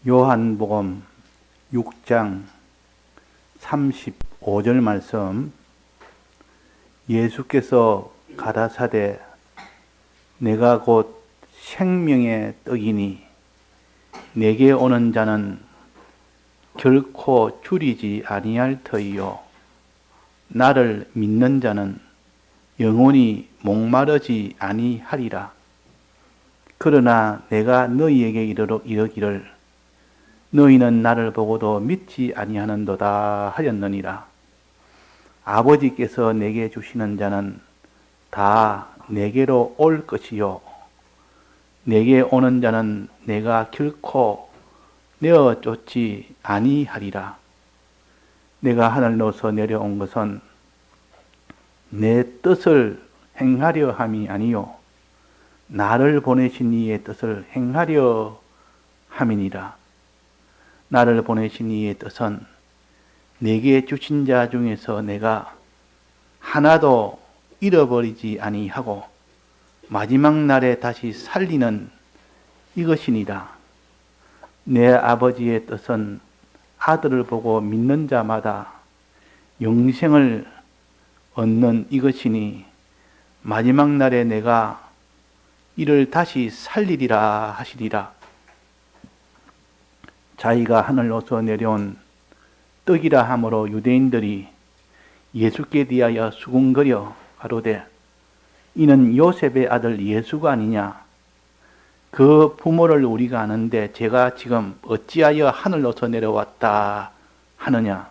요한복음 6장 35절 말씀. 예수께서 가라사대 내가 곧 생명의 떡이니 내게 오는 자는 결코 줄이지 아니할 터이요 나를 믿는 자는 영원히 목마르지 아니하리라. 그러나 내가 너희에게 이르기를 너희는 나를 보고도 믿지 아니하는도다 하였느니라. 아버지께서 내게 주시는 자는 다 내게로 올 것이요 내게 오는 자는 내가 결코 내어 쫓지 아니하리라. 내가 하늘로서 내려온 것은 내 뜻을 행하려 함이 아니요 나를 보내신 이의 뜻을 행하려 함이니라. 나를 보내신 이의 뜻은 내게 주신 자 중에서 내가 하나도 잃어버리지 아니하고 마지막 날에 다시 살리는 이것이니라. 내 아버지의 뜻은 아들을 보고 믿는 자마다 영생을 얻는 이것이니 마지막 날에 내가 이를 다시 살리리라 하시리라. 자기가 하늘로서 내려온 떡이라 함으로 유대인들이 예수께 대하여 수군거려 가로되 이는 요셉의 아들 예수가 아니냐. 그 부모를 우리가 아는데 제가 지금 어찌하여 하늘로서 내려왔다 하느냐.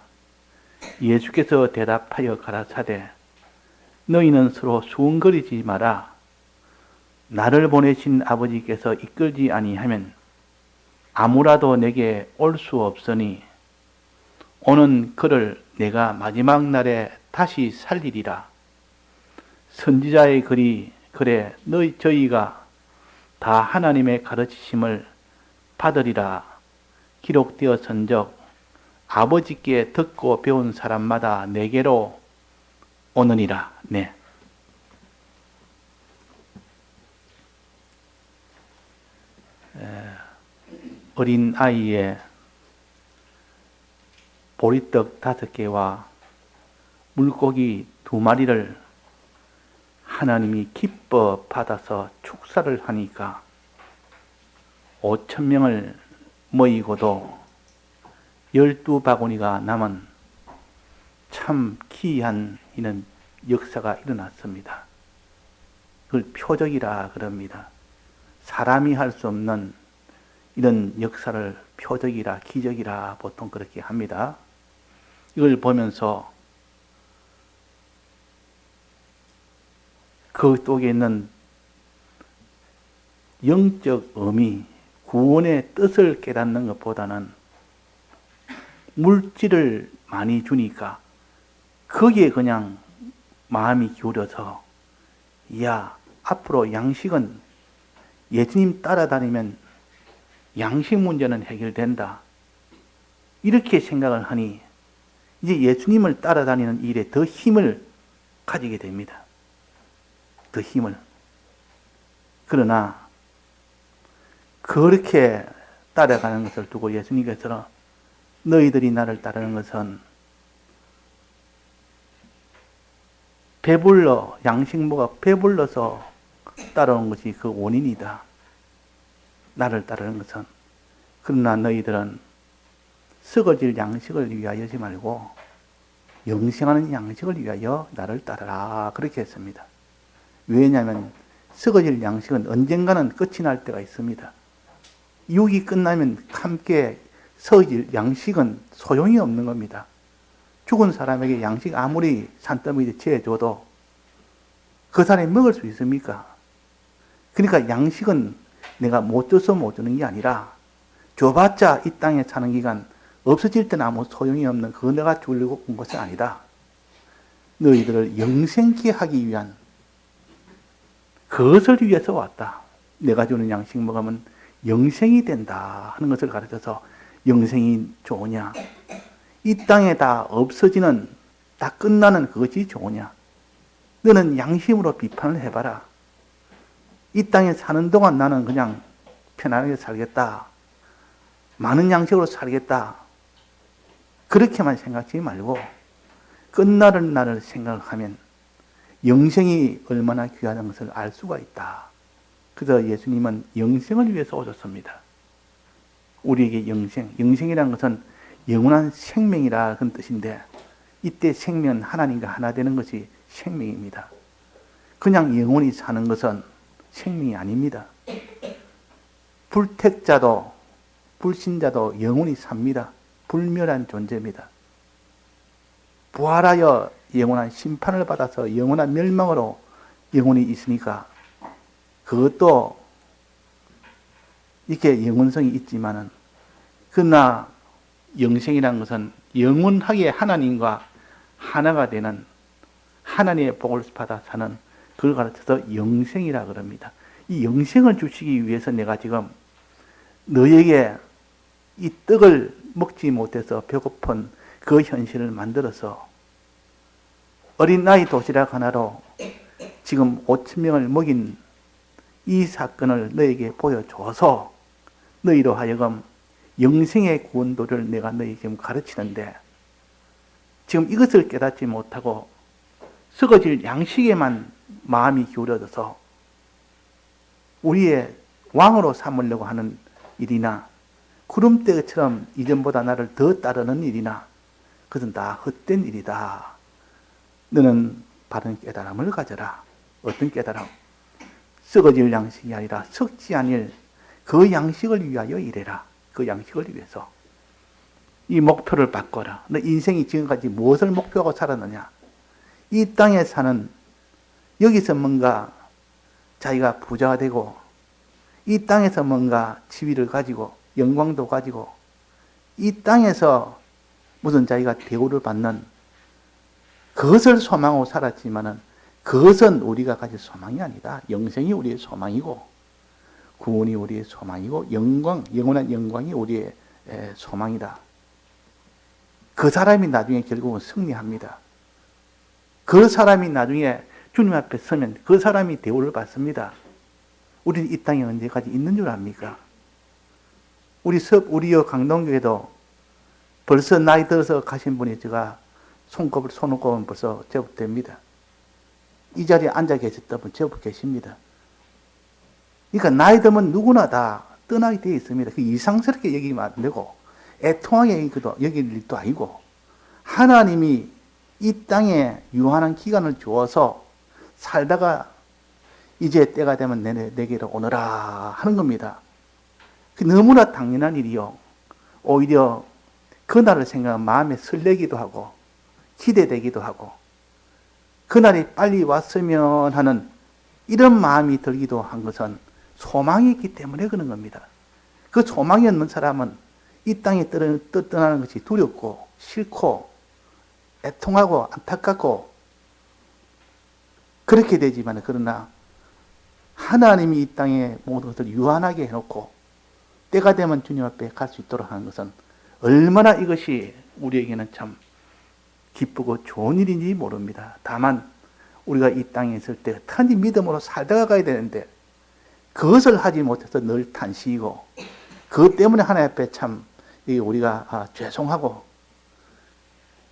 예수께서 대답하여 가라사대 너희는 서로 수군거리지 마라. 나를 보내신 아버지께서 이끌지 아니하면 아무라도 내게 올 수 없으니 오는 그를 내가 마지막 날에 다시 살리리라. 선지자의 글이 그래 저희가 다 하나님의 가르치심을 받으리라 기록되었은즉 아버지께 듣고 배운 사람마다 내게로 오느니라. 네. 어린 아이의 보리떡 5개와 물고기 2마리를 하나님이 기뻐 받아서 축사를 하니까 5,000명을 모이고도 12바구니가 남은 참 기이한 이런 역사가 일어났습니다. 그걸 표적이라 그럽니다. 사람이 할 수 없는 이런 역사를 표적이라 기적이라 보통 그렇게 합니다. 이걸 보면서 그 속에 있는 영적 의미, 구원의 뜻을 깨닫는 것보다는 물질을 많이 주니까 거기에 그냥 마음이 기울여서 야, 앞으로 양식은 예수님 따라다니면 양식 문제는 해결된다. 이렇게 생각을 하니 이제 예수님을 따라다니는 일에 더 힘을 가지게 됩니다. 더 힘을. 그러나 그렇게 따라가는 것을 두고 예수님께서는 너희들이 나를 따르는 것은 배불러 양식 먹어 배불러서 따라오는 것이 그 원인이다. 나를 따르는 것은. 그러나 너희들은 썩어질 양식을 위하여지 말고 영생하는 양식을 위하여 나를 따르라. 그렇게 했습니다. 왜냐하면 썩어질 양식은 언젠가는 끝이 날 때가 있습니다. 육이 끝나면 함께 썩어질 양식은 소용이 없는 겁니다. 죽은 사람에게 양식 아무리 산더미에 채워줘도 그 사람이 먹을 수 있습니까? 그러니까 양식은 내가 못 줘서 못 주는 게 아니라 줘봤자 이 땅에 사는 기간 없어질 때는 아무 소용이 없는 그거 내가 주려고 온 것은 아니다. 너희들을 영생케 하기 위한 그것을 위해서 왔다. 내가 주는 양식 먹으면 영생이 된다 하는 것을 가르쳐서 영생이 좋으냐? 이 땅에 다 없어지는 다 끝나는 그것이 좋으냐? 너는 양심으로 비판을 해봐라. 이 땅에 사는 동안 나는 그냥 편안하게 살겠다. 많은 양식으로 살겠다. 그렇게만 생각하지 말고 끝나는 날을 생각하면 영생이 얼마나 귀하다는 것을 알 수가 있다. 그래서 예수님은 영생을 위해서 오셨습니다. 우리에게 영생이라는 것은 영원한 생명이라 그런 뜻인데 이때 생명은 하나님과 하나 되는 것이 생명입니다. 그냥 영원히 사는 것은 생명이 아닙니다. 불택자도 불신자도 영원히 삽니다. 불멸한 존재입니다. 부활하여 영원한 심판을 받아서 영원한 멸망으로 영원히 있으니까 그것도 이렇게 영원성이 있지만은 그러나 영생이라는 것은 영원하게 하나님과 하나가 되는 하나님의 복을 받아 사는 그걸 가르쳐서 영생이라 그럽니다. 이 영생을 주시기 위해서 내가 지금 너에게 이 떡을 먹지 못해서 배고픈 그 현실을 만들어서 어린아이 도시락 하나로 지금 5,000명을 먹인 이 사건을 너에게 보여줘서 너희로 하여금 영생의 구원도를 내가 너희 지금 가르치는데 지금 이것을 깨닫지 못하고 썩어질 양식에만 마음이 기울어져서 우리의 왕으로 삼으려고 하는 일이나 구름대처럼 이전보다 나를 더 따르는 일이나 그것은 다 헛된 일이다. 너는 바른 깨달음을 가져라. 어떤 깨달음? 썩어질 양식이 아니라 썩지 아닐 그 양식을 위하여 일해라. 그 양식을 위해서. 이 목표를 바꿔라. 너 인생이 지금까지 무엇을 목표하고 살았느냐? 이 땅에 사는 여기서 뭔가 자기가 부자가 되고 이 땅에서 뭔가 지위를 가지고 영광도 가지고 이 땅에서 무슨 자기가 대우를 받는 그것을 소망하고 살았지만은 그것은 우리가 가질 소망이 아니다. 영생이 우리의 소망이고 구원이 우리의 소망이고 영원한 영광이 우리의 소망이다. 그 사람이 나중에 결국은 승리합니다. 그 사람이 나중에 주님 앞에 서면 그 사람이 대우를 받습니다. 우리는 이 땅에 언제까지 있는 줄 압니까? 우리 강동교회도 벌써 나이 들어서 가신 분이 제가 손꼽으면 벌써 제법 됩니다. 이 자리에 앉아 계셨던 분 제법 계십니다. 그러니까 나이 들면 누구나 다 떠나게 되어 있습니다. 그 이상스럽게 여기면 안 되고 애통하게 여길 일도 아니고 하나님이 이 땅에 유한한 기간을 주어서 살다가 이제 때가 되면 내게로 오너라 하는 겁니다. 너무나 당연한 일이요. 오히려 그날을 생각하면 마음에 설레기도 하고 기대되기도 하고 그날이 빨리 왔으면 하는 이런 마음이 들기도 한 것은 소망이 있기 때문에 그런 겁니다. 그 소망이 없는 사람은 이 땅에 떠나는 것이 두렵고 싫고 애통하고 안타깝고 그렇게 되지만 그러나 하나님이 이 땅에 모든 것을 유한하게 해놓고 때가 되면 주님 앞에 갈 수 있도록 하는 것은 얼마나 이것이 우리에게는 참 기쁘고 좋은 일인지 모릅니다. 다만 우리가 이 땅에 있을 때 단지 믿음으로 살다가 가야 되는데 그것을 하지 못해서 늘 탄식이고 그것 때문에 하나님 앞에 참 우리가 죄송하고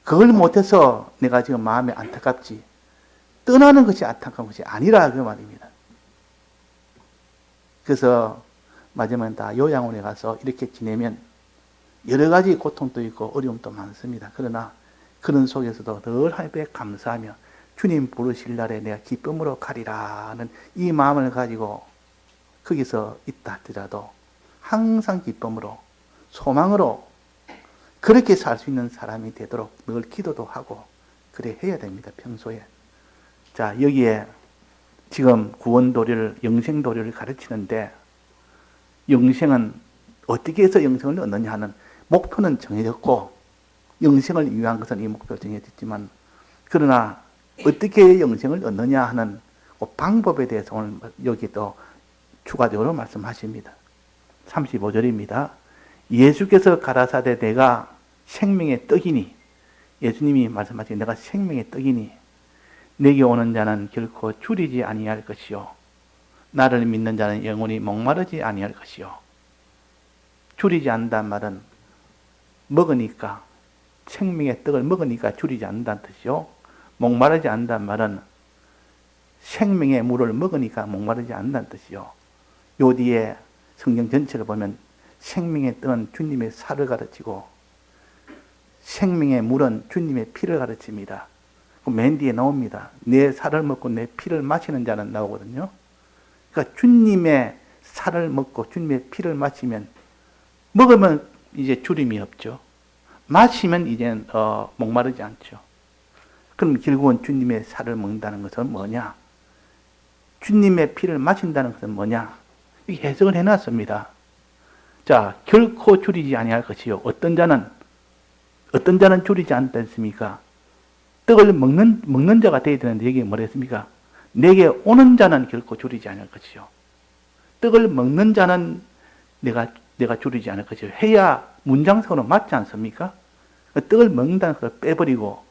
그걸 못해서 내가 지금 마음이 안타깝지 떠나는 것이 안타까운 것이 아니라 그 말입니다. 그래서 마지막에 다 요양원에 가서 이렇게 지내면 여러 가지 고통도 있고 어려움도 많습니다. 그러나 그런 속에서도 늘 하나님께 감사하며 주님 부르실 날에 내가 기쁨으로 가리라는 이 마음을 가지고 거기서 있다 하더라도 항상 기쁨으로 소망으로 그렇게 살 수 있는 사람이 되도록 늘 기도도 하고 그래 해야 됩니다. 평소에. 자, 여기에 지금 구원도리를 영생도리를 가르치는데 영생은 어떻게 해서 영생을 얻느냐 하는 목표는 정해졌고 영생을 위한 것은 이 목표가 정해졌지만 그러나 어떻게 영생을 얻느냐 하는 그 방법에 대해서 오늘 여기 또 추가적으로 말씀하십니다. 35절입니다. 예수께서 가라사대 내가 생명의 떡이니 예수님이 말씀하신 내가 생명의 떡이니 내게 오는 자는 결코 줄이지 아니할 것이요 나를 믿는 자는 영원히 목마르지 아니할 것이요 줄이지 않는다는 말은 먹으니까, 생명의 떡을 먹으니까 줄이지 않는다는 뜻이요. 목마르지 않는다는 말은 생명의 물을 먹으니까 목마르지 않는다는 뜻이요. 요 뒤에 성경 전체를 보면 생명의 떡은 주님의 살을 가르치고 생명의 물은 주님의 피를 가르칩니다. 맨 뒤에 나옵니다. 내 살을 먹고 내 피를 마시는 자는 나오거든요. 그러니까 주님의 살을 먹고 주님의 피를 마시면, 먹으면 이제 주림이 없죠. 마시면 이제 목마르지 않죠. 그럼 결국은 주님의 살을 먹는다는 것은 뭐냐? 주님의 피를 마신다는 것은 뭐냐? 이 해석을 해놨습니다. 자, 결코 줄이지 아니할 것이요. 어떤 자는 줄이지 않다 했습니까? 떡을 먹는 자가 되어야 되는데 여기 뭐라 했습니까? 내게 오는 자는 결코 줄이지 않을 것이요. 떡을 먹는 자는 내가 줄이지 않을 것이요. 해야 문장성으로 맞지 않습니까? 떡을 먹는다는 것을 빼버리고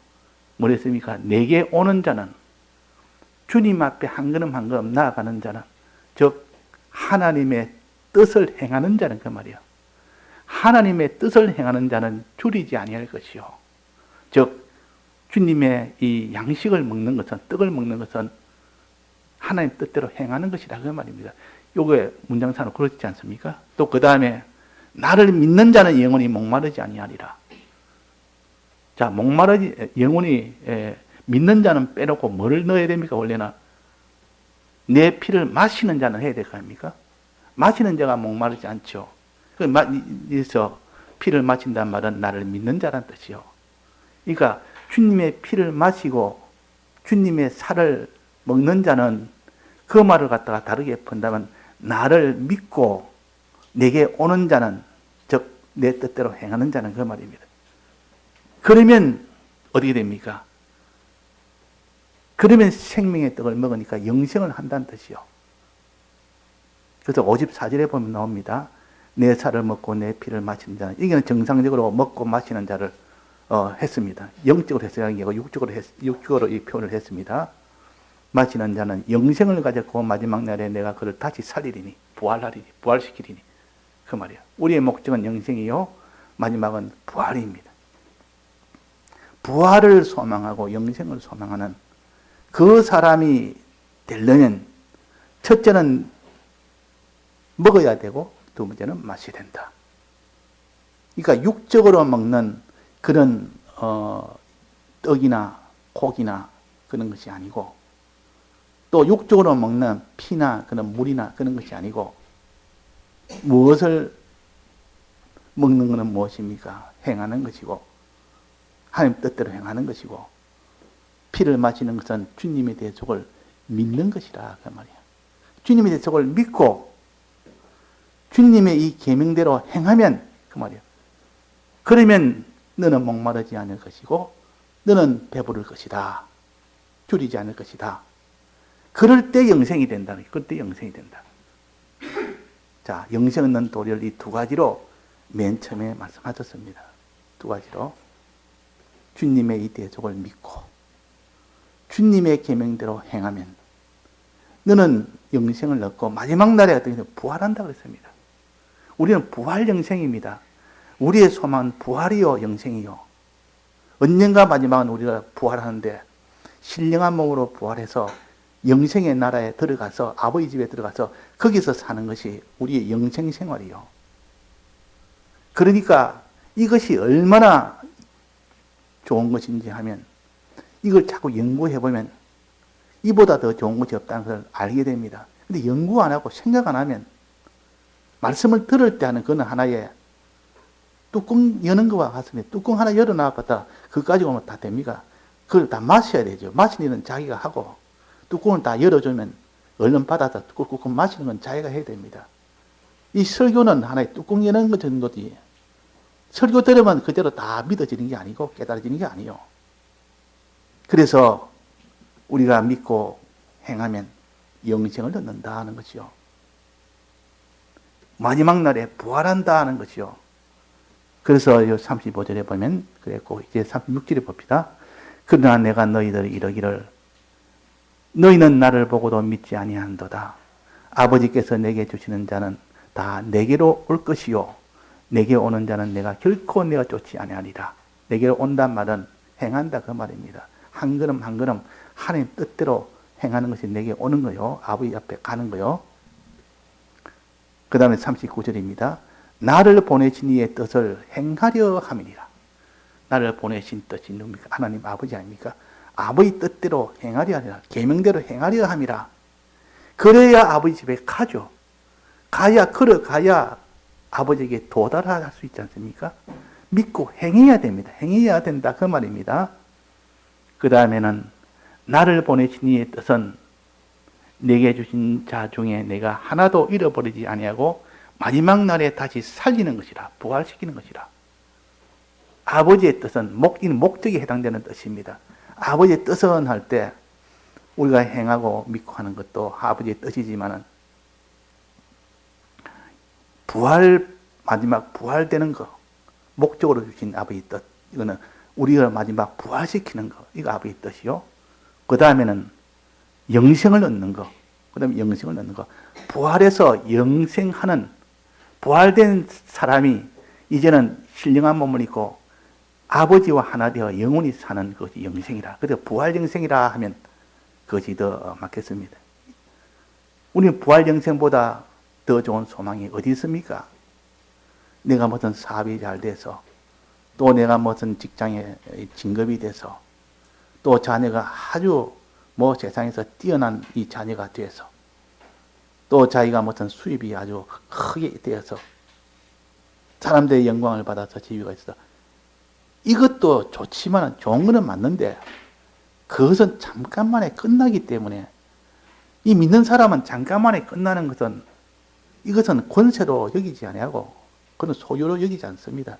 뭐라 했습니까? 내게 오는 자는, 주님 앞에 한 걸음 한 걸음 나아가는 자는, 즉 하나님의 뜻을 행하는 자는, 그 말이요. 하나님의 뜻을 행하는 자는 줄이지 아니할 것이요. 즉 주님의 이 양식을 먹는 것은, 떡을 먹는 것은 하나님 뜻대로 행하는 것이다, 그 말입니다. 요게 문장상으로 그렇지 않습니까? 또 그 다음에 나를 믿는 자는 영원히 목마르지 아니하리라. 자, 영원히 믿는 자는 빼놓고 뭐를 넣어야 됩니까? 원래는 내 피를 마시는 자는 해야 될 거 아닙니까? 마시는 자가 목마르지 않죠. 그래서 피를 마신다는 말은 나를 믿는 자란 뜻이요. 그러니까 주님의 피를 마시고 주님의 살을 먹는 자는, 그 말을 갖다가 다르게 푼다면 나를 믿고 내게 오는 자는, 즉 내 뜻대로 행하는 자는, 그 말입니다. 그러면 어떻게 됩니까? 그러면 생명의 떡을 먹으니까 영생을 한다는 뜻이요. 그래서 54절에 보면 나옵니다. 내 살을 먹고 내 피를 마시는 자는, 이게 정상적으로 먹고 마시는 자를 했습니다. 영적으로 해석한 게 아니고 육적으로 이 표현을 했습니다. 마시는 자는 영생을 가졌고 마지막 날에 내가 그를 다시 살리리니, 부활시키리니, 그 말이야. 우리의 목적은 영생이요, 마지막은 부활입니다. 부활을 소망하고 영생을 소망하는 그 사람이 되려면 첫째는 먹어야 되고 두 번째는 마셔야 된다. 그러니까 육적으로 먹는 그런 떡이나 고기나 그런 것이 아니고, 또 육적으로 먹는 피나 그런 물이나 그런 것이 아니고, 무엇을 먹는 것은 무엇입니까? 행하는 것이고, 하나님 뜻대로 행하는 것이고, 피를 마시는 것은 주님의 대속을 믿는 것이라, 그 말이야. 주님의 대속을 믿고 주님의 이 계명대로 행하면, 그 말이야. 그러면 너는 목마르지 않을 것이고 너는 배부를 것이다. 줄이지 않을 것이다. 그럴 때 영생이 된다. 그럴 때 영생이 된다. 자, 영생 얻는 도리를 이 두 가지로 맨 처음에 말씀하셨습니다. 두 가지로. 주님의 이 대속을 믿고 주님의 계명대로 행하면 너는 영생을 얻고 마지막 날에 어떻게 부활한다 그랬습니다. 우리는 부활 영생입니다. 우리의 소망은 부활이요 영생이요. 언젠가 마지막은 우리가 부활하는데 신령한 몸으로 부활해서 영생의 나라에 들어가서 아버지 집에 들어가서 거기서 사는 것이 우리의 영생 생활이요. 그러니까 이것이 얼마나 좋은 것인지 하면 이걸 자꾸 연구해보면 이보다 더 좋은 것이 없다는 것을 알게 됩니다. 근데 연구 안 하고 생각 안 하면 말씀을 들을 때 하는 그는 하나의 뚜껑 여는 것과 같습니다. 뚜껑 하나 열어놔봤다 그거 가지고 오면 다 됩니까? 그걸 다 마셔야 되죠. 마시는 일은 자기가 하고 뚜껑을 다 열어주면 얼른 받아서 꿀꿀꿀 마시는 건 자기가 해야 됩니다. 이 설교는 하나의 뚜껑 여는 것 정도지 설교 들으면 그대로 다 믿어지는 게 아니고 깨달아지는 게 아니에요. 그래서 우리가 믿고 행하면 영생을 얻는다 하는 것이요. 마지막 날에 부활한다 하는 것이요. 그래서 35절에 보면 그랬고 이제 36절에 봅시다. 그러나 내가 너희들 이르기를 너희는 나를 보고도 믿지 아니한도다. 아버지께서 내게 주시는 자는 다 내게로 올 것이요. 내게 오는 자는 내가 결코 내가 쫓지 아니하리라. 내게 온단 말은 행한다 그 말입니다. 한 걸음 한 걸음 하나님 뜻대로 행하는 것이 내게 오는 거요. 아버지 앞에 가는 거요. 그 다음에 39절입니다. 나를 보내신 이의 뜻을 행하려 함이니라. 나를 보내신 뜻이 누굽니까? 하나님 아버지 아닙니까? 아버지 뜻대로 행하려 하리라. 계명대로 행하려 함이라. 그래야 아버지 집에 가죠. 걸어가야 아버지에게 도달할 수 있지 않습니까? 믿고 행해야 됩니다. 행해야 된다 그 말입니다. 그 다음에는 나를 보내신 이의 뜻은 내게 주신 자 중에 내가 하나도 잃어버리지 아니하고 마지막 날에 다시 살리는 것이라. 부활시키는 것이라. 아버지의 뜻은 목적에 해당되는 뜻입니다. 아버지의 뜻은 할 때 우리가 행하고 믿고 하는 것도 아버지의 뜻이지만은 마지막 부활되는 거, 목적으로 주신 아버지의 뜻, 이거는 우리가 마지막 부활시키는 거, 이거 아버지의 뜻이요. 그 다음에는 영생을 얻는 거, 그 다음에 영생을 얻는 거. 부활해서 영생하는, 부활된 사람이 이제는 신령한 몸을 입고 아버지와 하나 되어 영원히 사는 것이 영생이라. 그래서 부활 영생이라 하면 그것이 더 맞겠습니다. 우리는 부활 영생보다 더 좋은 소망이 어디 있습니까? 내가 무슨 사업이 잘 돼서, 또 내가 무슨 직장에 진급이 돼서, 또 자녀가 아주 세상에서 뛰어난 이 자녀가 돼서, 또 자기가 무슨 수입이 아주 크게 되어서 사람들의 영광을 받아서 지위가 있어. 이것도 좋지만 좋은 거는 맞는데 그것은 잠깐만에 끝나기 때문에, 이 믿는 사람은 잠깐만에 끝나는 것은, 이것은 권세로 여기지 아니하고 그건 소유로 여기지 않습니다.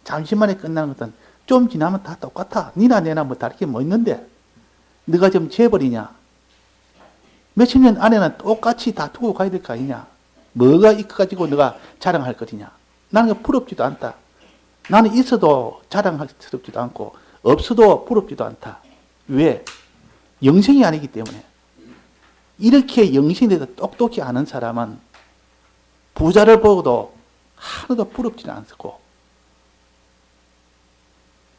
잠시만에 끝나는 것은 좀 지나면 다 똑같아. 니나 내나 다를 게 뭐 있는데 네가 좀 재버리냐? 몇십 년 안에는 똑같이 다 두고 가야 될 거 아니냐? 뭐가 있어가지고 네가 자랑할 거리냐? 나는 부럽지도 않다. 나는 있어도 자랑스럽지도 않고 없어도 부럽지도 않다. 왜? 영생이 아니기 때문에. 이렇게 영생에 대해서 똑똑히 아는 사람은 부자를 보고도 하나도 부럽지는 않고,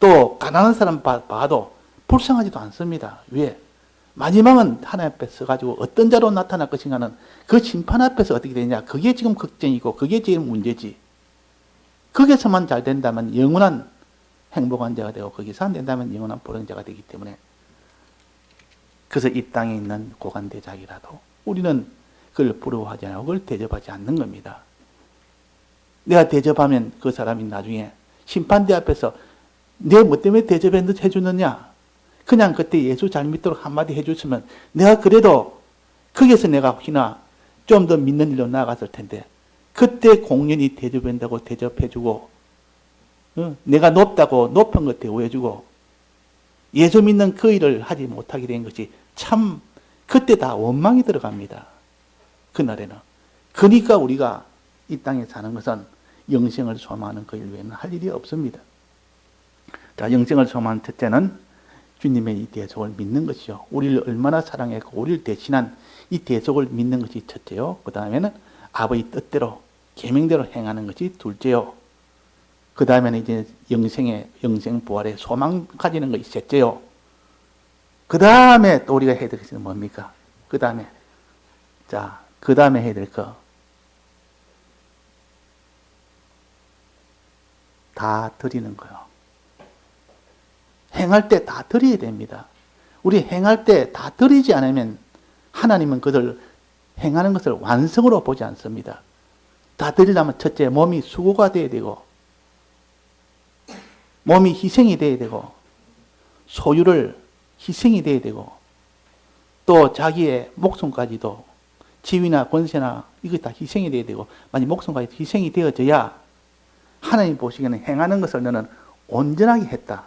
또 가난한 사람 봐도 불쌍하지도 않습니다. 왜? 마지막은 하나님 앞에 서가지고 어떤 자로 나타날 것인가는 그 심판 앞에서 어떻게 되냐, 그게 지금 걱정이고 그게 제일 문제지. 거기서만 잘 된다면 영원한 행복한 자가 되고, 거기서 안 된다면 영원한 불행자가 되기 때문에, 그래서 이 땅에 있는 고관대작이라도 우리는 그걸 부러워하지 않고 그걸 대접하지 않는 겁니다. 내가 대접하면 그 사람이 나중에 심판대 앞에서 내 뭐 때문에 대접해주느냐? 그냥 그때 예수 잘 믿도록 한마디 해줬으면 내가 그래도 거기서 내가 혹시나 좀 더 믿는 일로 나아갔을 텐데, 그때 공연히 대접한다고 대접해주고, 내가 높다고 높은 것 대우해주고, 예수 믿는 그 일을 하지 못하게 된 것이 참 그때 다 원망이 들어갑니다. 그날에는. 그러니까 우리가 이 땅에 사는 것은 영생을 소망하는 그 일 외에는 할 일이 없습니다. 자, 영생을 소망하는 첫째는 주님의 이 대속을 믿는 것이요. 우리를 얼마나 사랑했고 우리를 대신한 이 대속을 믿는 것이 첫째요. 그 다음에는 아버지 뜻대로 계명대로 행하는 것이 둘째요. 그 다음에는 이제 영생 부활의 소망 가지는 것이 셋째요. 그 다음에 또 우리가 해야 될 것은 뭡니까? 그 다음에 해야 될 거. 다 드리는 거요. 행할 때 다 드려야 됩니다. 우리 행할 때 다 드리지 않으면 하나님은 그들 행하는 것을 완성으로 보지 않습니다. 다 드리려면 첫째 몸이 수고가 돼야 되고, 몸이 희생이 돼야 되고, 소유를 희생이 돼야 되고, 또 자기의 목숨까지도 지위나 권세나 이거 다 희생이 돼야 되고, 만약 목숨까지 희생이 되어져야 하나님 보시기에는 행하는 것을 너는 온전하게 했다.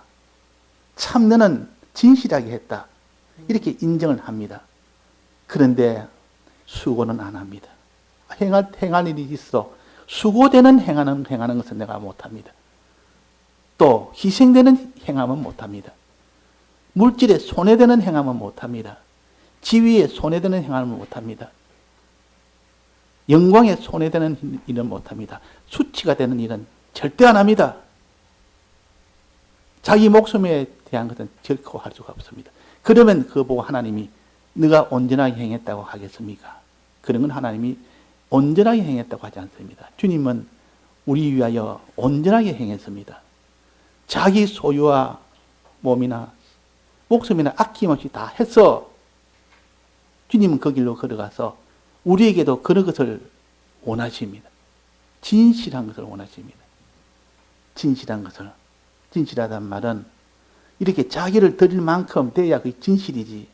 참 너는 진실하게 했다. 이렇게 인정을 합니다. 그런데 수고는 안 합니다. 행할 일이 있어 수고되는 행하는 것은 내가 못합니다. 또 희생되는 행함은 못합니다. 물질에 손해되는 행함은 못합니다. 지위에 손해되는 행함은 못합니다. 영광에 손해되는 일은 못합니다. 수치가 되는 일은 절대 안 합니다. 자기 목숨에 대한 것은 결코 할 수가 없습니다. 그러면 그거 보고 하나님이 네가 온전하게 행했다고 하겠습니까? 그런 건 하나님이 온전하게 행했다고 하지 않습니다. 주님은 우리 위하여 온전하게 행했습니다. 자기 소유와 몸이나 목숨이나 아낌없이 다 해서 주님은 그 길로 걸어가서 우리에게도 그런 것을 원하십니다. 진실한 것을 원하십니다. 진실한 것을. 진실하단 말은 이렇게 자기를 드릴 만큼 돼야 그게 진실이지.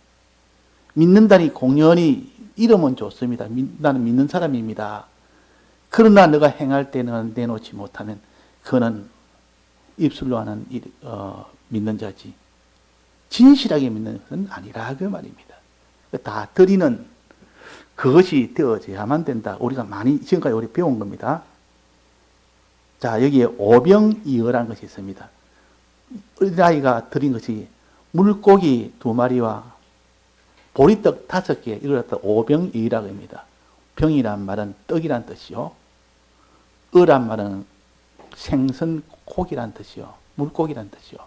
믿는다니 공연히 이러면 좋습니다. 나는 믿는 사람입니다. 그러나 너가 행할 때는 내놓지 못하면 그는 입술로 하는 믿는 자지. 진실하게 믿는 것은 아니라 그 말입니다. 다 드리는 그것이 되어져야만 된다. 우리가 많이 지금까지 우리 배운 겁니다. 자, 여기에 오병이어라는 것이 있습니다. 어린아이가 드린 것이 물고기 2마리와 보리떡 5개, 이걸 갖다 오병이라고 합니다. 병이란 말은 떡이란 뜻이요. 어란 말은 생선 고기란 뜻이요. 물고기란 뜻이요.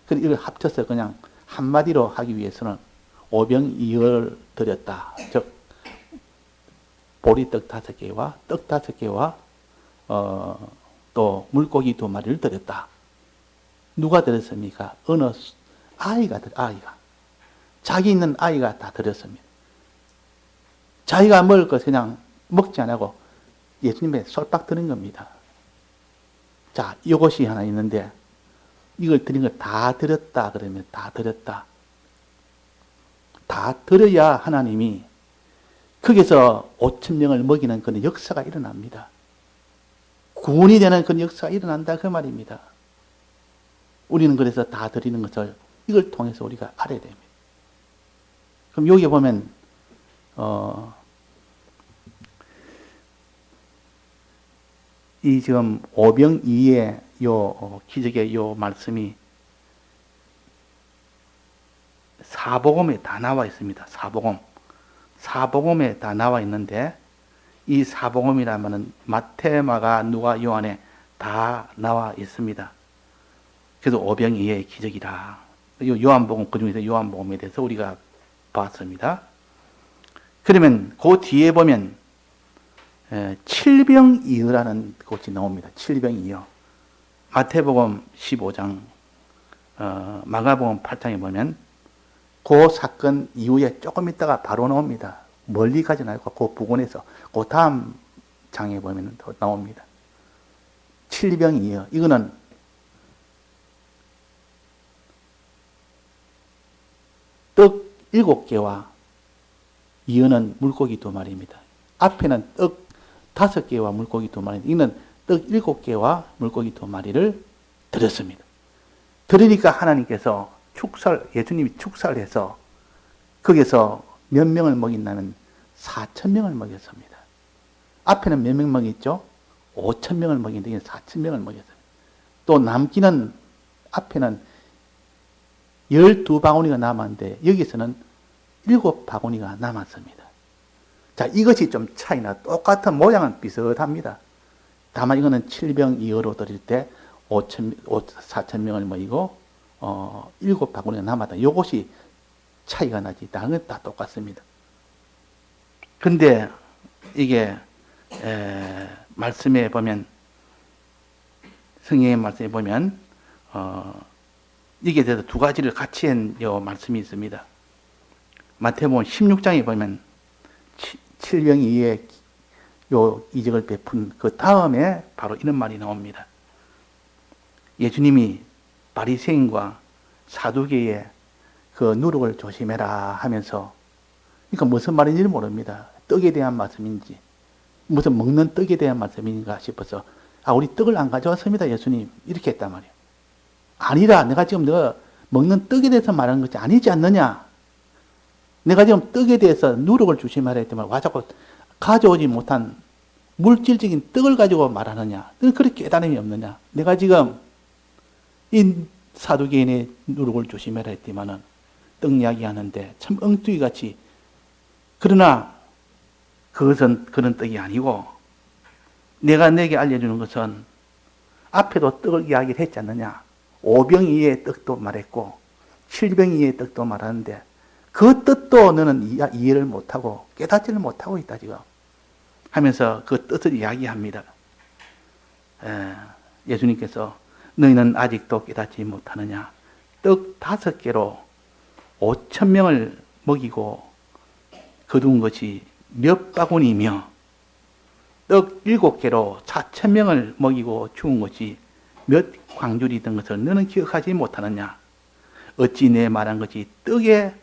그래서 이걸 합쳐서 그냥 한마디로 하기 위해서는 오병이어를 드렸다. 즉, 보리떡 5개와 떡 5개와 또 물고기 2마리를 드렸다. 누가 드렸습니까? 어느 아이가. 자기 있는 아이가 다 드렸습니다. 자기가 먹을 것 그냥 먹지 안 하고 예수님의 솔박 드린 겁니다. 자, 이것이 하나 있는데 이걸 드린 걸 다 드렸다 그러면 다 드렸다. 다 드려야 하나님이 거기서 5,000명을 먹이는 그런 역사가 일어납니다. 구원이 되는 그런 역사가 일어난다 그 말입니다. 우리는 그래서 다 드리는 것을 이걸 통해서 우리가 알아야 됩니다. 그럼 여기 보면 이 지금 오병이의 요 기적의 요 말씀이 사복음에 다 나와 있습니다. 사복음에 다 나와 있는데 이 사복음이라면은 마태, 마가, 누가, 요한에 다 나와 있습니다. 그래서 오병이의 기적이라. 요한복음, 그 중에서 요한복음에 대해서 우리가 봤습니다. 그러면 그 뒤에 보면 칠병이어라는 곳이 나옵니다. 칠병이어. 마태복음 15장, 마가복음 8장에 보면 그 사건 이후에 조금 있다가 바로 나옵니다. 멀리 가지 않고 그 부근에서 그 다음 장에 보면 또 나옵니다. 칠병이어. 이거는 떡 7개와 이어는 물고기 2마리입니다. 앞에는 떡 5개와 물고기 2마리. 이는 떡 7개와 물고기 2마리를 드렸습니다. 드리니까 하나님께서 예수님이 축사를 해서 거기서 몇 명을 먹인다면 4,000명을 먹였습니다. 앞에는 몇 명 먹였죠? 5,000명을 먹였는데 4,000명을 먹였어요. 또 남기는 앞에는 12바구니가 남았는데 여기서는 7바구니가 남았습니다. 자, 이것이 좀 차이나 똑같은 모양은 비슷합니다. 다만 이거는 7병이어로 드릴 때 4,000명을 모이고 7바구니가 남았다. 이것이 차이가 나지. 다른 건 다 똑같습니다. 근데 이게 말씀에 보면 성경의 말씀에 보면 이게 대해서 2가지를 같이 한 요 말씀이 있습니다. 마태복음 16장에 보면 칠병이의 요 이적을 베푼 그 다음에 바로 이런 말이 나옵니다. 예수님이 바리새인과 사두개의 그 누룩을 조심해라 하면서, 그러니까 무슨 말인지 모릅니다. 떡에 대한 말씀인지 무슨 먹는 떡에 대한 말씀인가 싶어서 우리 떡을 안 가져왔습니다 예수님 이렇게 했단 말이에요. 아니라 내가 지금 너가 먹는 떡에 대해서 말하는 것이 아니지 않느냐. 내가 지금 떡에 대해서 누룩을 조심하라 했더니 와 자꾸 가져오지 못한 물질적인 떡을 가지고 말하느냐. 너는 그렇게 깨달음이 없느냐. 내가 지금 이 사두개인의 누룩을 조심해라 했지만은 떡 이야기 하는데 참 엉뚱이 같이, 그러나 그것은 그런 떡이 아니고 내가 내게 알려주는 것은 앞에도 떡을 이야기를 했지 않느냐. 5병 이의 떡도 말했고 7병 이의 떡도 말하는데 그 뜻도 너는 이해를 못하고 깨닫지를 못하고 있다 지금 하면서 그 뜻을 이야기합니다. 예수님께서 너희는 아직도 깨닫지 못하느냐. 떡 5개로 5,000명을 먹이고 거둔 것이 몇 바구니며 떡 7개로 4,000명을 먹이고 죽은 것이 몇 광줄이던 것을 너는 기억하지 못하느냐. 어찌 내 말한 것이 떡의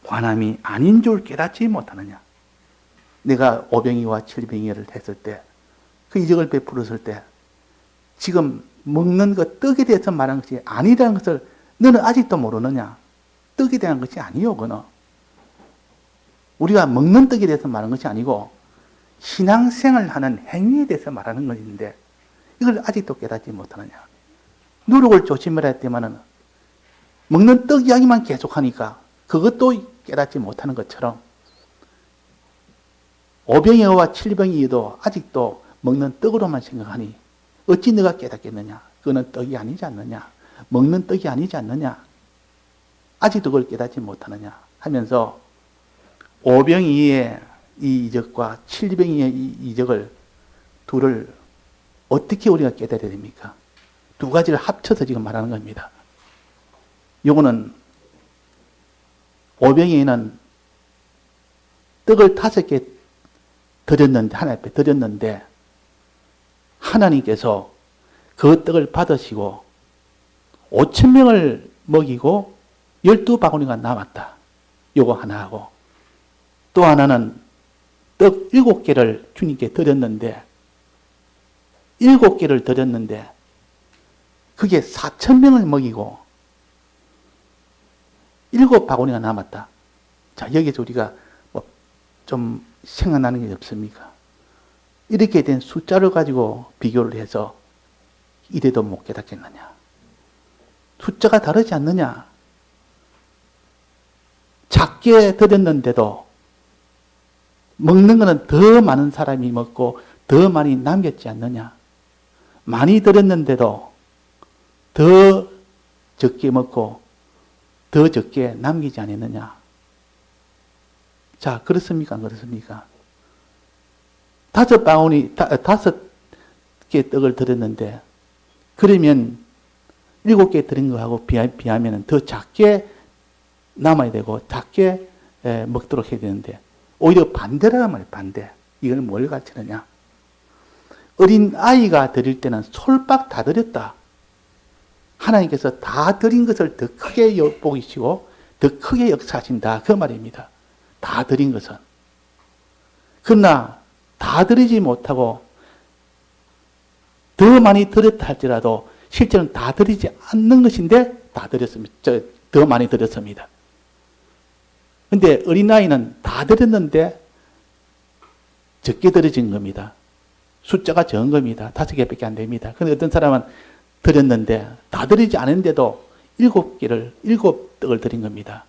관함이 아닌 줄 깨닫지 못하느냐. 내가 5병이와 7병이를 했을 때, 그 이적을 베풀었을 때 지금 먹는 것 떡에 대해서 말한 것이 아니라는 것을 너는 아직도 모르느냐. 떡에 대한 것이 아니요. 그는 우리가 먹는 떡에 대해서 말하는 것이 아니고 신앙생활 하는 행위에 대해서 말하는 것인데 이걸 아직도 깨닫지 못하느냐. 누룩을 조심해야 했지만은 먹는 떡 이야기만 계속하니까 그것도 깨닫지 못하는 것처럼 5병이와 7병이어도 아직도 먹는 떡으로만 생각하니 어찌 네가 깨닫겠느냐. 그거는 떡이 아니지 않느냐. 먹는 떡이 아니지 않느냐. 아직도 그걸 깨닫지 못하느냐 하면서 5병이의 이 이적과 7병이의 이 이적을 둘을 어떻게 우리가 깨달아야 됩니까? 두 가지를 합쳐서 지금 말하는 겁니다. 요거는 5병이는 떡을 5개 드렸는데, 하나님 앞에 드렸는데 하나님께서 그 떡을 받으시고 5,000명을 먹이고 12바구니가 남았다. 요거 하나 하고 또 하나는 떡 7개를 주님께 드렸는데 7개를 드렸는데 그게 4,000명을 먹이고 7바구니가 남았다. 자, 여기서 우리가 좀 생각나는 게 없습니까? 이렇게 된 숫자를 가지고 비교를 해서 이래도 못 깨닫겠느냐. 숫자가 다르지 않느냐. 작게 드렸는데도 먹는 것은 더 많은 사람이 먹고 더 많이 남겼지 않느냐. 많이 드렸는데도 더 적게 먹고 더 적게 남기지 않았느냐. 자, 그렇습니까? 안 그렇습니까? 5바구니, 5개 떡을 드렸는데 그러면 7개 드린 거하고 비하면 더 작게 남아야 되고 작게 먹도록 해야 되는데 오히려 반대라는 말이에요. 반대. 이걸 뭘 가르치느냐. 어린 아이가 드릴 때는 솔박 다 드렸다. 하나님께서 다 드린 것을 더 크게 보이시고 더 크게 역사하신다. 그 말입니다. 다 드린 것은. 그러나 다 드리지 못하고 더 많이 드렸다 할지라도 실제로는 다 드리지 않는 것인데 다 드렸습니다. 더 많이 드렸습니다. 근데 어린아이는 다 드렸는데 적게 드려진 겁니다. 숫자가 적은 겁니다. 5개밖에 안 됩니다. 근데 어떤 사람은 드렸는데 다 드리지 않은데도 7떡을 드린 겁니다.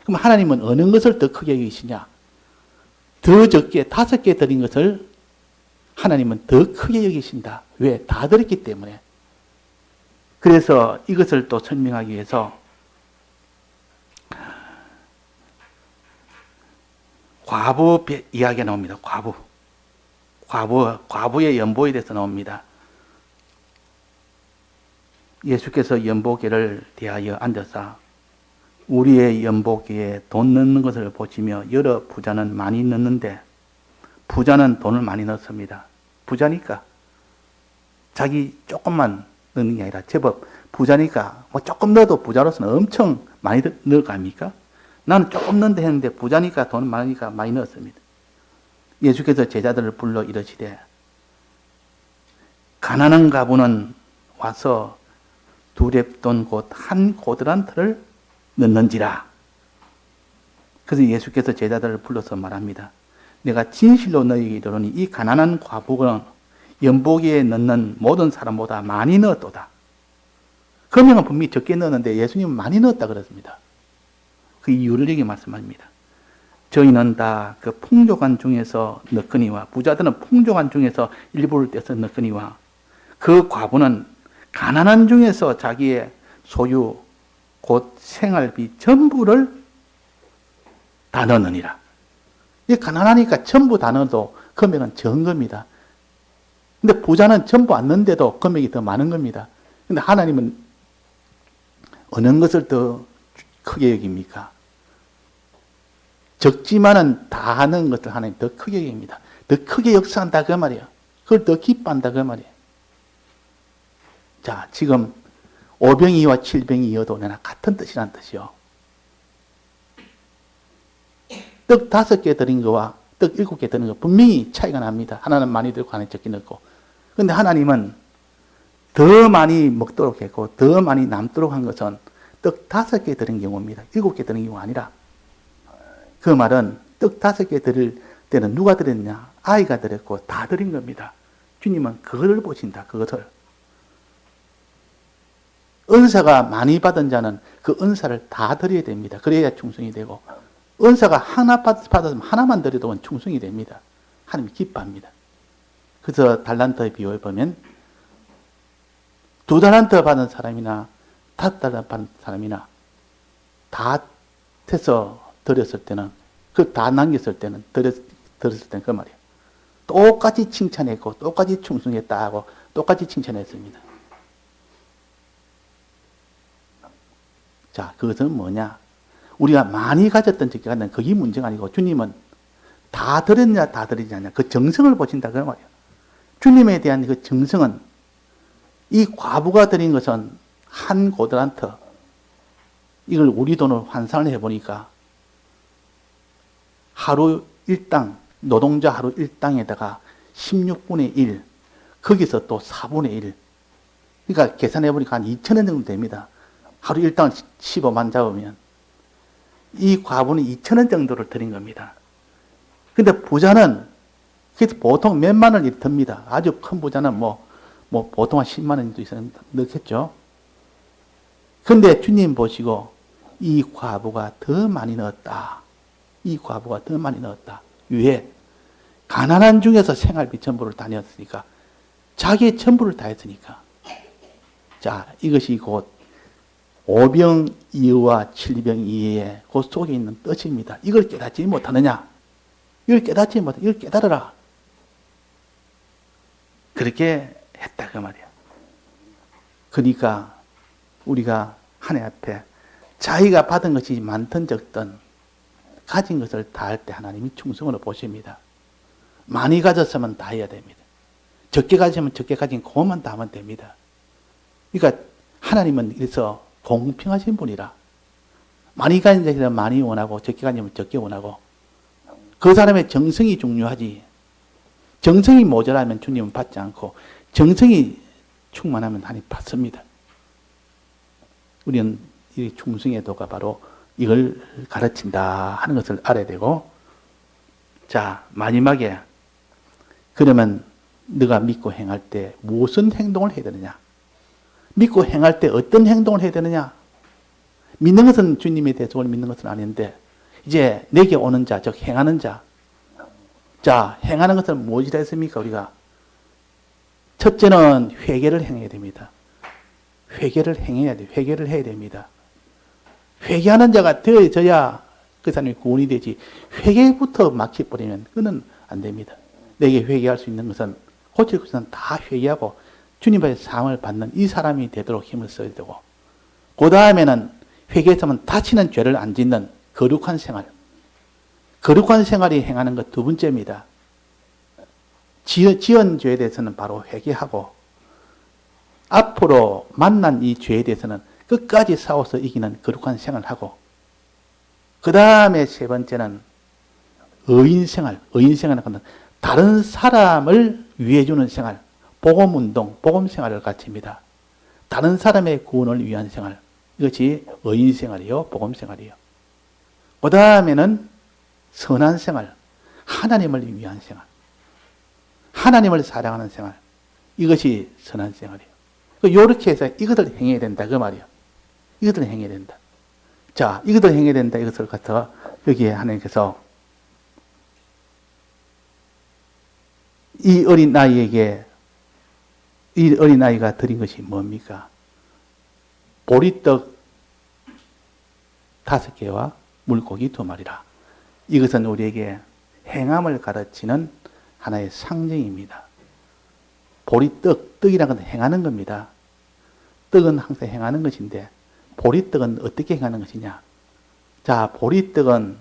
그럼 하나님은 어느 것을 더 크게 여기시냐? 더 적게 5개 드린 것을 하나님은 더 크게 여기신다. 왜? 다 드렸기 때문에. 그래서 이것을 또 설명하기 위해서 과부 이야기가 나옵니다. 과부의 연보에 대해서 나옵니다. 예수께서 연보계를 대하여 앉아서 우리의 연보계에 돈 넣는 것을 보시며 여러 부자는 많이 넣는데 부자는 돈을 많이 넣습니다. 부자니까 자기 조금만 넣는 게 아니라 제법 부자니까 뭐 조금 넣어도 부자로서는 엄청 많이 넣을 거 아닙니까? 나는 조금 넣는데 했는데 부자니까 돈 많으니까 많이 넣었습니다. 예수께서 제자들을 불러 이르시되 가난한 가부는 와서 2렙돈 곧 한 고드란트를 넣는지라. 그래서 예수께서 제자들을 불러서 말합니다. 내가 진실로 너희에게 이르노니 이 가난한 과부는 연보기에 넣는 모든 사람보다 많이 넣었도다. 그러면 분명히 적게 넣었는데 예수님은 많이 넣었다 그랬습니다. 그 이유를 여기 말씀합니다. 저희는 다 그 풍족한 중에서 넣거니와 부자들은 풍족한 중에서 일부를 떼서 넣거니와 그 과부는 가난한 중에서 자기의 소유 곧 생활비 전부를 다 넣느니라. 이 가난하니까 전부 다 넣어도 금액은 적은 겁니다. 근데 부자는 전부 안 넣는데도 금액이 더 많은 겁니다. 근데 하나님은 어느 것을 더 크게 여깁니까? 적지만은 다 하는 것을 하나님 더 크게 여깁니다. 더 크게 역사한다 그 말이에요. 그걸 더 기뻐한다 그 말이에요. 자, 지금 5병이와 7병이어도 내가 같은 뜻이란 뜻이요. 떡 5개 드린 거와 떡 7개 드린 거 분명히 차이가 납니다. 하나는 많이 들고 하나는 적게 넣고. 그런데 하나님은 더 많이 먹도록 했고 더 많이 남도록 한 것은 떡 5개 드린 경우입니다. 7개 드린 경우가 아니라. 그 말은 떡 5개 드릴 때는 누가 드렸냐? 아이가 드렸고 다 드린 겁니다. 주님은 그것을 보신다. 그것을. 은사가 많이 받은 자는 그 은사를 다 드려야 됩니다. 그래야 충성이 되고 은사가 하나 받았으면 하나만 드려도 충성이 됩니다. 하나님이 기뻐합니다. 그래서 달란트의 비유를 보면 2달란트 받은 사람이나 5달란트 받은 사람이나 다 해서 드렸을 때는 그 다 남겼을 때는 드렸을 때는 그 말이에요. 똑같이 칭찬했고 똑같이 충성했다 하고 똑같이 칭찬했습니다. 자, 그것은 뭐냐? 우리가 많이 가졌던 적게 갖는 그게 문제가 아니고 주님은 다 드렸냐 다 드리지 않냐 그 정성을 보신다 그 말이에요. 주님에 대한 그 정성은 이 과부가 드린 것은 한 고드란트 이걸 우리 돈으로 환산을 해보니까 하루 일당 노동자 하루 일당에다가 16분의 1 거기서 또 4분의 1 그러니까 계산해보니까 한 2,000원 정도 됩니다. 하루 일당을 15만 잡으면 이 과부는 2,000원 정도를 드린 겁니다. 근데 부자는 보통 몇만 원이 듭니다. 아주 큰 부자는 뭐 보통 한 10만 원도 넣겠죠. 근데 주님 보시고 이 과부가 더 많이 넣었다. 이 과부가 더 많이 넣었다. 왜? 가난한 중에서 생활비 전부를 다 넣었으니까. 자기의 전부를 다 했으니까. 자, 이것이 곧 5병 이후와 7병 이후에 그 속에 있는 뜻입니다. 이걸 깨닫지 못하느냐? 이걸 깨닫지 못해. 이걸 깨달아라. 그렇게 했다 그 말이야. 그러니까 우리가 하나님 앞에 자기가 받은 것이 많든 적든 가진 것을 다 할 때 하나님이 충성으로 보십니다. 많이 가졌으면 다 해야 됩니다. 적게 가지면 적게 가진 그것만 다 하면 됩니다. 그러니까 하나님은 그래서 공평하신 분이라. 많이 가진 자들은 많이 원하고 적게 가지면 적게 원하고 그 사람의 정성이 중요하지. 정성이 모자라면 주님은 받지 않고 정성이 충만하면 하나님 받습니다. 우리는 이 충성의 도가 바로 이걸 가르친다 하는 것을 알아야 되고 자 마지막에 그러면 네가 믿고 행할 때 무슨 행동을 해야 되느냐? 믿고 행할 때 어떤 행동을 해야 되느냐? 믿는 것은 주님의 대속을 믿는 것은 아닌데 이제 내게 오는 자, 즉 행하는 자. 자, 행하는 것은 무엇이라 했습니까? 우리가 첫째는 회개를 행해야 됩니다. 회개를 행해야 돼. 회개를 해야 됩니다. 회개하는 자가 되어져야 그 사람이 구원이 되지. 회개부터 막혀버리면 그는 안 됩니다. 내게 회개할 수 있는 것은 고칠 것은 다 회개하고 주님의 사함을 받는 이 사람이 되도록 힘을 써야 되고 그 다음에는 회개했으면 다시는 죄를 안 짓는 거룩한 생활. 거룩한 생활이 행하는 것 두 번째입니다. 지은 죄에 대해서는 바로 회개하고 앞으로 만난 이 죄에 대해서는 끝까지 싸워서 이기는 거룩한 생활을 하고 그 다음에 세 번째는 의인생활. 의인생활은 다른 사람을 위해주는 생활. 복음운동, 복음생활을 가르칩니다. 다른 사람의 구원을 위한 생활. 이것이 의인생활이요. 복음생활이요. 그 다음에는 선한 생활. 하나님을 위한 생활. 하나님을 사랑하는 생활. 이것이 선한 생활이에요. 이렇게 해서 이것을 행해야 된다. 그 말이에요. 이것을 행해야 된다. 자, 이것을 행해야 된다. 이것을 갖다가 여기에 하나님께서 이 어린 아이에게 이 어린아이가 드린 것이 뭡니까? 보리떡 5개와 물고기 2마리라. 이것은 우리에게 행함을 가르치는 하나의 상징입니다. 보리떡, 떡이라는 것은 행하는 겁니다. 떡은 항상 행하는 것인데 보리떡은 어떻게 행하는 것이냐? 자, 보리떡은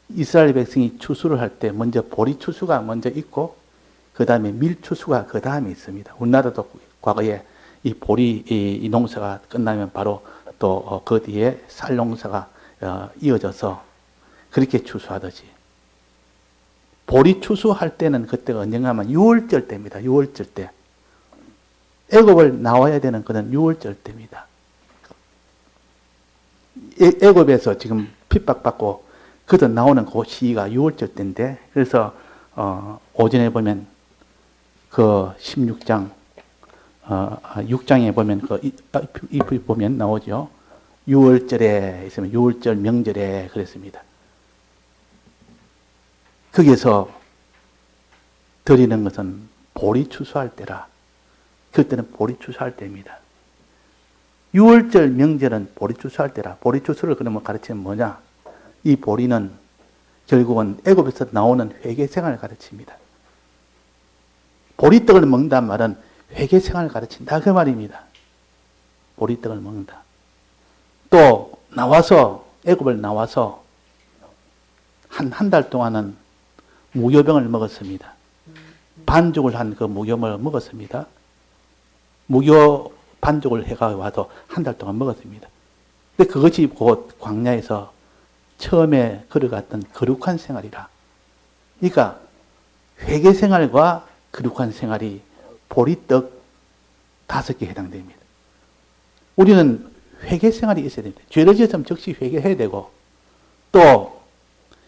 이스라엘 백성이 추수를 할 때 먼저 보리추수가 먼저 있고 그 다음에 밀추수가 그 다음에 있습니다. 우리나라도 과거에 이 보리 이 농사가 끝나면 바로 또 그 뒤에 쌀 농사가 이어져서 그렇게 추수하듯이 보리 추수할 때는 그때가 언젠가 하면 6월절 때입니다. 6월절 때. 애굽을 나와야 되는 그런 6월절 때입니다. 애굽에서 지금 핍박받고 그저 나오는 그 시기가 6월절 때인데 그래서 오전에 보면 그 16장 6장에 보면 그 이 보면 나오죠. 6월절에 있으면 6월절 명절에 그랬습니다. 거기에서 드리는 것은 보리 추수할 때라. 그때는 보리 추수할 때입니다. 6월절 명절은 보리 추수할 때라. 보리 추수를 그러면 가르치는 뭐냐? 이 보리는 결국은 애굽에서 나오는 회개 생활을 가르칩니다. 보리떡을 먹는다는 말은 회개 생활을 가르친다 그 말입니다. 보리떡을 먹는다. 또 나와서 애굽을 나와서 한 달 동안은 무교병을 먹었습니다. 반죽을 한 그 무교병을 먹었습니다. 무교 반죽을 해가 와서 한 달 동안 먹었습니다. 근데 그것이 곧 광야에서 처음에 걸어갔던 거룩한 생활이라. 그러니까 회개 생활과 거룩한 생활이 보리떡 5개 해당됩니다. 우리는 회개 생활이 있어야 됩니다. 죄를 지었으면 즉시 회개해야 되고 또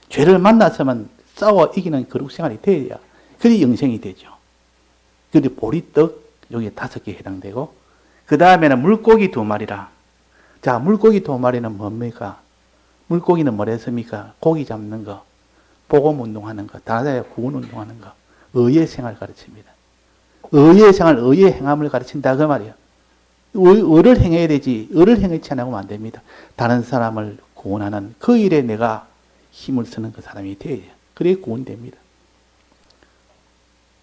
죄를 만났으면 싸워 이기는 거룩 생활이 되어야 그리 영생이 되죠. 그런데 보리떡 여기에 5개 해당되고 그 다음에는 물고기 2마리라. 자, 물고기 2마리는 뭡니까? 물고기는 뭐랬습니까? 고기 잡는 거, 보검 운동하는 거, 다자야 구원 운동하는 거, 의의 생활 가르칩니다. 의의 생활, 의의 행함을 가르친다 그 말이에요. 의를 행해야 되지, 의를 행하지 않으면 안 됩니다. 다른 사람을 구원하는 그 일에 내가 힘을 쓰는 그 사람이 되어야 돼요. 그래야 구원됩니다.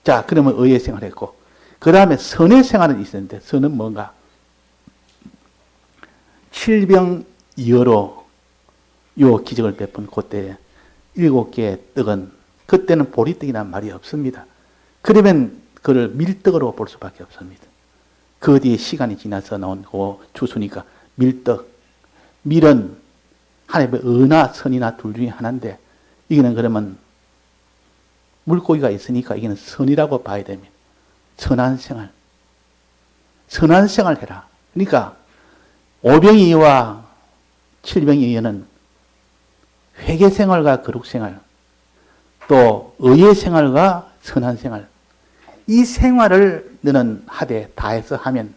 자, 그러면 의의 생활을 했고 그 다음에 선의 생활은 있었는데 선은 뭔가? 칠병이어로 요 기적을 베푼 그때 7개의 떡은 그때는 보리떡이란 말이 없습니다. 그러면 그를 밀떡으로 볼 수밖에 없습니다. 그 뒤에 시간이 지나서 나온 그 추수니까 밀떡. 밀은 하나님의 의나 선이나 둘 중에 하나인데 이게는 그러면 물고기가 있으니까 이게는 선이라고 봐야 됩니다. 선한 생활. 선한 생활 해라. 그러니까 오병이어와 칠병이어는 회개 생활과 거룩 생활, 또 의의 생활과 선한 생활, 이 생활을 너는 하되 다해서 하면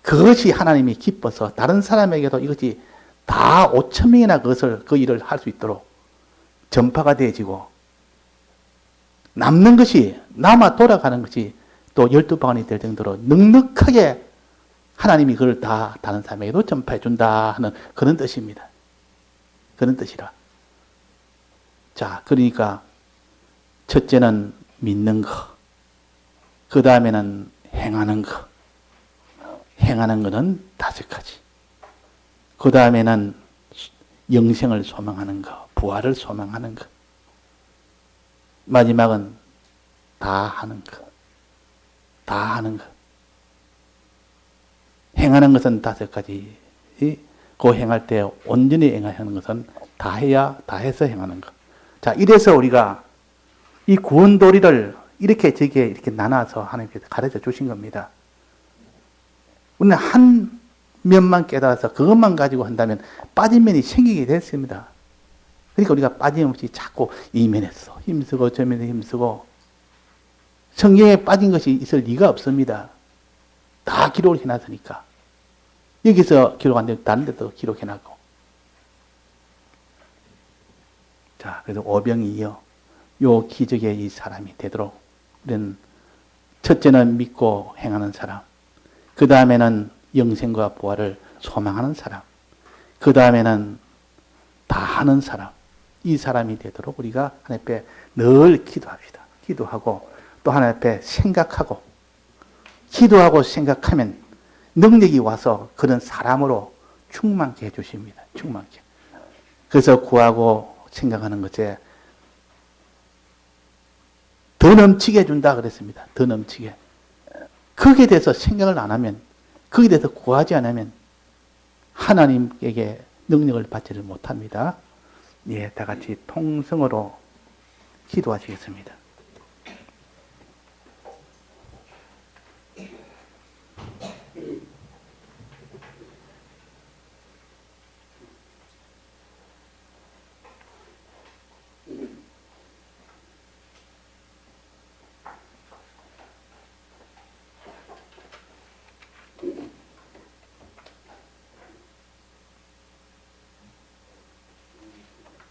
그것이 하나님이 기뻐서 다른 사람에게도 이것이 다 5,000명이나 그 일을 할 수 있도록 전파가 되어지고 남는 것이 남아 돌아가는 것이 또 12방언이 될 정도로 넉넉하게 하나님이 그걸 다 다른 사람에게도 전파해 준다 하는 그런 뜻입니다. 그런 뜻이라. 자, 그러니까 첫째는 믿는 거. 그 다음에는 행하는 거. 행하는 거는 5가지. 그 다음에는 영생을 소망하는 거. 부활을 소망하는 거. 마지막은 다 하는 거. 다 하는 거. 행하는 것은 5가지. 그 행할 때 온전히 행하는 것은 다 해야, 다 해서 행하는 것. 자, 이래서 우리가 이 구원도리를 이렇게 저기에 이렇게 나눠서 하나님께서 가르쳐 주신 겁니다. 우리는 한 면만 깨달아서 그것만 가지고 한다면 빠진 면이 생기게 됐습니다. 그러니까 우리가 빠짐없이 자꾸 이 면에서 힘쓰고 저 면에 힘쓰고 성경에 빠진 것이 있을 리가 없습니다. 다 기록을 해놨으니까. 여기서 기록 안 되면 다른 데도 기록해놨고. 자, 그래서 오병이어 요 기적의 이 사람이 되도록 우리는 첫째는 믿고 행하는 사람, 그 다음에는 영생과 부활을 소망하는 사람, 그 다음에는 다 하는 사람, 이 사람이 되도록 우리가 하나님 앞에 늘 기도합시다. 기도하고 또 하나님 앞에 생각하고, 기도하고 생각하면 능력이 와서 그런 사람으로 충만케 해주십니다. 충만케. 그래서 구하고 생각하는 것에 더 넘치게 해준다 그랬습니다. 더 넘치게. 거기에 대해서 생각을 안 하면, 거기에 대해서 구하지 않으면 하나님에게 능력을 받지를 못합니다. 예, 다 같이 통성으로 기도하시겠습니다.